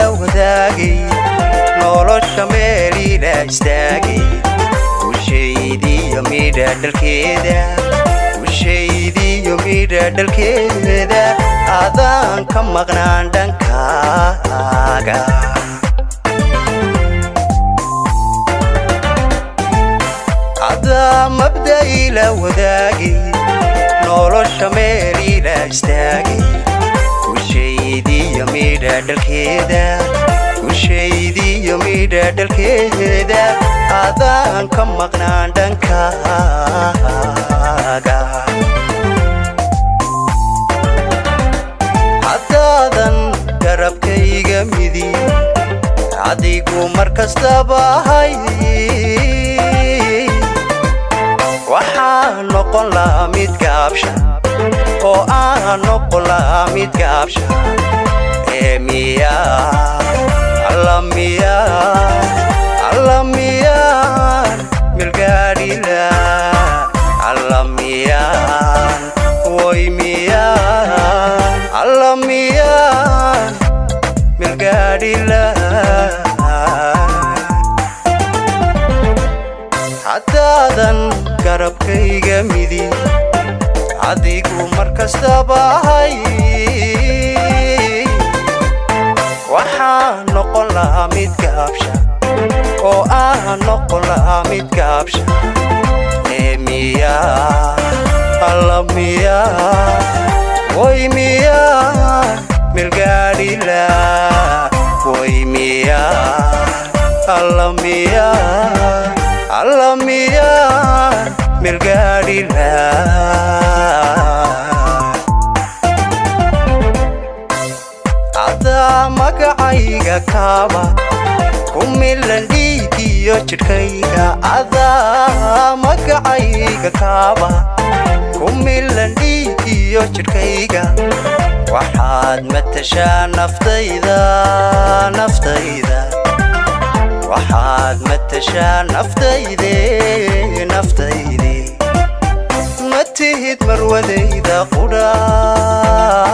ila wadaagay nolosha meel ila istaagay ushaydiyo midha dhalkeeda ushaydiyo midha dhalkeeda adaan ka maqnaan dhankaaga adaa mabda ila wadaagay nolosha meel ila istaagay ushaydiyo midha dhalkeeda ushaydiyo midha dhalkeeda adaan ka maqnaan dhankaaga haddaadan garabkayga midi adigu markastaba hay waxaan noqon lahaa mid gaabsha oo aan noqon lahaa mid gaabsha alla miyaan milgaadhila alla miyaan way miyaan alla miyaan milgaadhila haddaadan garabkayga midi adigu markastaba hay waxaan noqon lahaa mid gaabsha oo aan noqon lahaa mid gaabsha alla miyaan way miyaan milgaadhila way miyaan alla miyaan milgaadhila adaa magacayga kaaba ku milan dhiigiyo jidhkayga adaa magacayga kaaba ku milan dhiigiyo jidhkayga waxaad matashaa naftayda waxaad matashaa naftayde ma tihid marwadayda qudhaa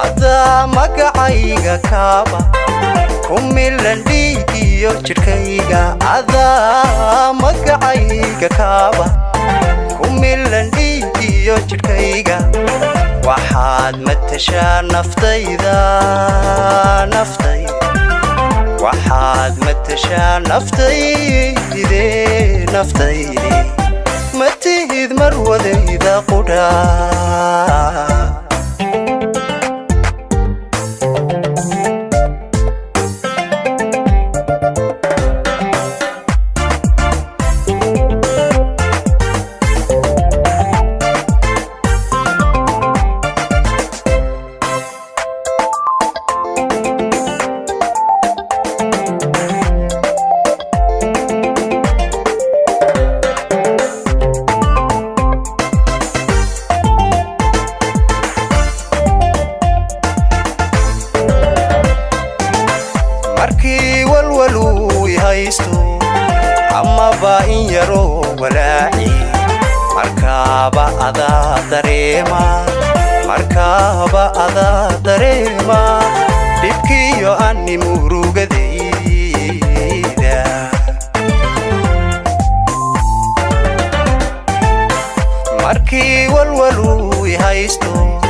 adaa magacayga kaaba ku milan dhiigiyo jidhkayga adaa magacayga kaaba ku milan dhiigiyo jidhkayga waxaad matashaa naftayda waxaad matashaa naftayde ma tihid marwadayda qudhaa markii walwaluu ihaysto amaba in yaroo walaaci markaaba adaa dareema dhibkiyo ani murugadayda markii walwaluu ihaysto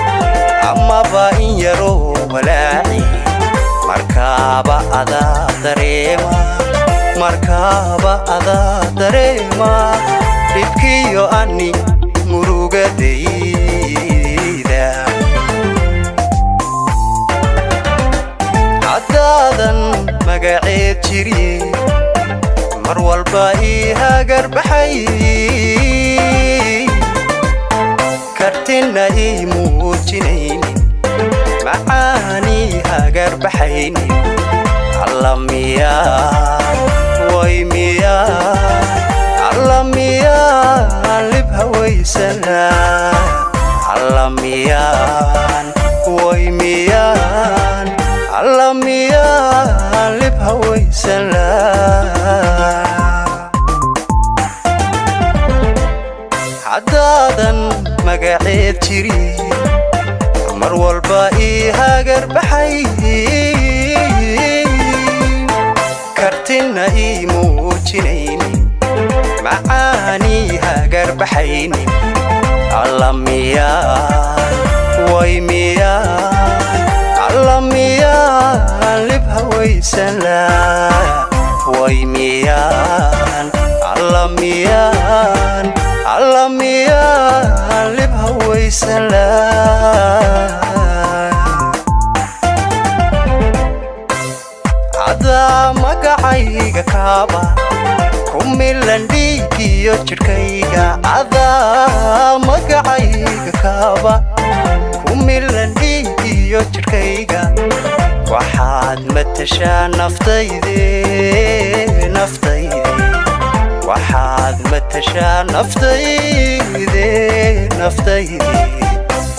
amaba in yaroo walaaci markaaba adaa dareema dhibkiyo ani murugadayda haddaadan magaceed jiriye mar walba ii hagarbaxay kartina ii muujinaynin macaanii hagarbaxaynin alla miyaan way miyaan alla miyaan lib hawaysanaa alla miyaan way miyaan alla miyaan lib hawaysanaa haddaadan magaceed jiri mar walba ii hagar baxay kartina ii muujinaynin macaani hagar baxaynin alla miyaan way miyaan alla miyaan lib hawaysan laa way miyaan alla miyaan lib hawaysan laa cadaa magacayga kaaba kumilan dhiigiyo jidhkayga cadaa magacayga kaaba kumilan dhiigiyo jidhkayga waxaad matashaa naftayde waxaad matashaa naftayde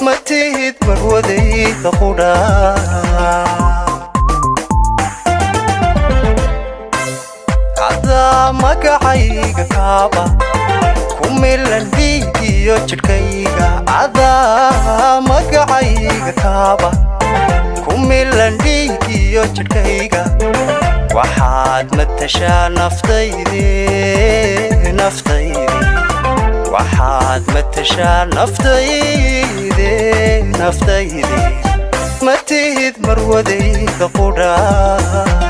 ma tihid marwadayda qudhaa cadaa magacayga kaaba kumilan dhiigiyo jidhkayga cadaa magacayga kaaba kumilan dhiigiyo jidhkayga waxaad matashaa naftayde waxaad matashaa naftayde ma tihid marwadayda qudhaa